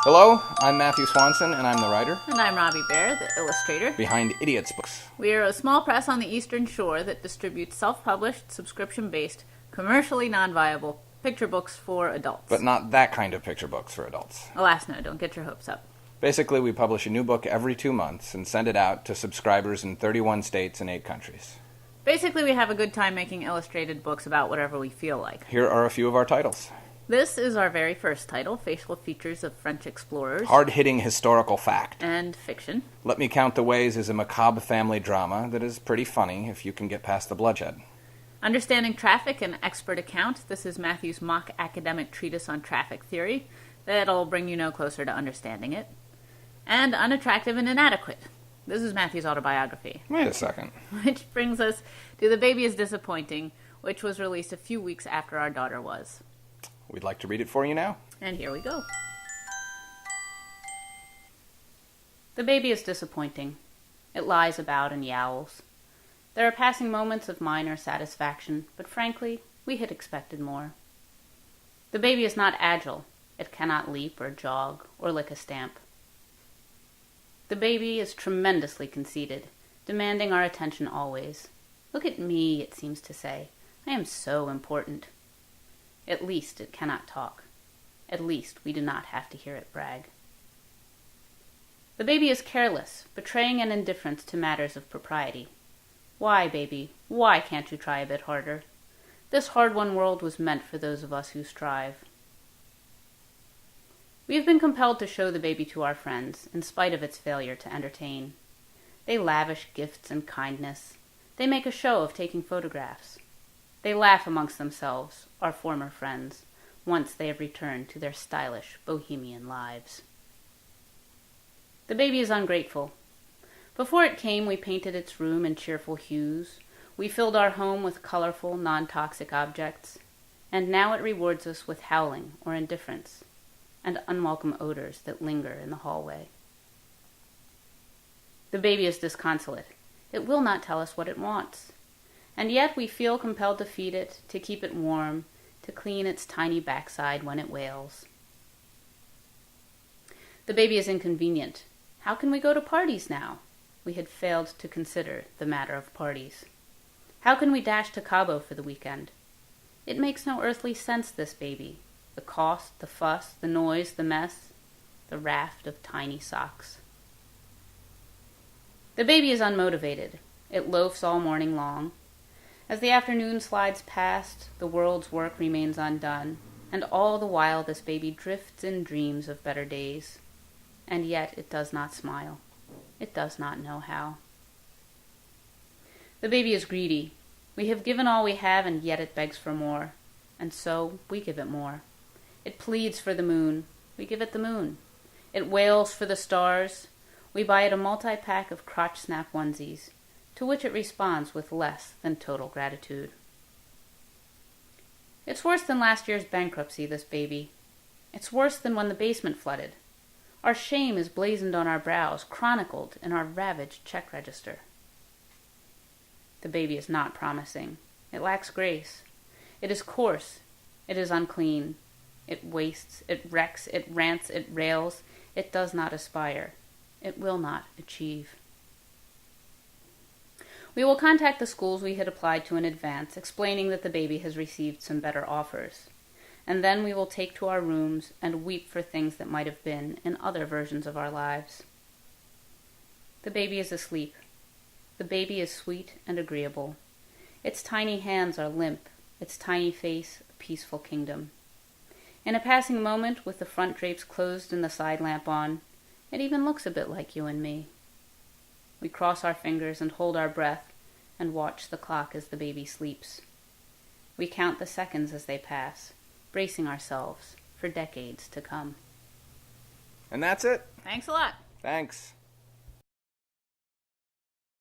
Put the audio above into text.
Hello, I'm Matthew Swanson, and I'm the writer And I'm Robbie Bear, the illustrator. behind IdiotsBooks. We are a small press on the Eastern Shore that distributes self-published, subscription-based, commercially non-viable picture books for adults. But not that kind of picture books for adults. Alas, no, don't get your hopes up. Basically, we publish a new book every 2 months and send it out to subscribers in 31 states and 8 countries. Basically, we have a good time making illustrated books about whatever we feel like. Here are a few of our titles. This is our very first title, Facial Features of French Explorers. Hard-hitting historical fact. And fiction. Let Me Count the Ways is a macabre family drama that is pretty funny if you can get past the bloodshed. Understanding Traffic, an Expert Account. This is Matthew's mock academic treatise on traffic theory. That'll bring you no closer to understanding it. And Unattractive and Inadequate. This is Matthew's autobiography. Wait a second. Which brings us to The Baby is Disappointing, which was released a few weeks after our daughter was. We'd like to read it for you now. And here we go. The baby is disappointing. It lies about and yowls. There are passing moments of minor satisfaction, but frankly, we had expected more. The baby is not agile. It cannot leap or jog or lick a stamp. The baby is tremendously conceited, demanding our attention always. Look at me, it seems to say. I am so important. At least it cannot talk. At least we do not have to hear it brag. The baby is careless, betraying an indifference to matters of propriety. Why, baby, why can't you try a bit harder? This hard-won world was meant for those of us who strive. We have been compelled to show the baby to our friends, in spite of its failure to entertain. They lavish gifts and kindness. They make a show of taking photographs. They laugh amongst themselves, our former friends, once they have returned to their stylish bohemian lives. The baby is ungrateful. Before it came, we painted its room in cheerful hues. We filled our home with colorful, non-toxic objects. And now it rewards us with howling or indifference, and unwelcome odors that linger in the hallway. The baby is disconsolate. It will not tell us what it wants. And yet we feel compelled to feed it, to keep it warm, to clean its tiny backside when it wails. The baby is inconvenient. How can we go to parties now? We had failed to consider the matter of parties. How can we dash to Cabo for the weekend? It makes no earthly sense, this baby. The cost, the fuss, the noise, the mess, the raft of tiny socks. The baby is unmotivated. It loafs all morning long. As the afternoon slides past, the world's work remains undone, and all the while this baby drifts in dreams of better days. And yet it does not smile. It does not know how. The baby is greedy. We have given all we have, and yet it begs for more. And so we give it more. It pleads for the moon. We give it the moon. It wails for the stars. We buy it a multi-pack of crotch-snap onesies, to which it responds with less than total gratitude. It's worse than last year's bankruptcy, this baby. It's worse than when the basement flooded. Our shame is blazoned on our brows, chronicled in our ravaged check register. The baby is not promising. It lacks grace. It is coarse. It is unclean. It wastes. It wrecks. It rants. It rails. It does not aspire. It will not achieve. We will contact the schools we had applied to in advance, explaining that the baby has received some better offers. And then we will take to our rooms and weep for things that might have been in other versions of our lives. The baby is asleep. The baby is sweet and agreeable. Its tiny hands are limp, its tiny face a peaceful kingdom. In a passing moment, with the front drapes closed and the side lamp on, it even looks a bit like you and me. We cross our fingers and hold our breath and watch the clock as the baby sleeps. We count the seconds as they pass, bracing ourselves for decades to come. And that's it. Thanks a lot. Thanks.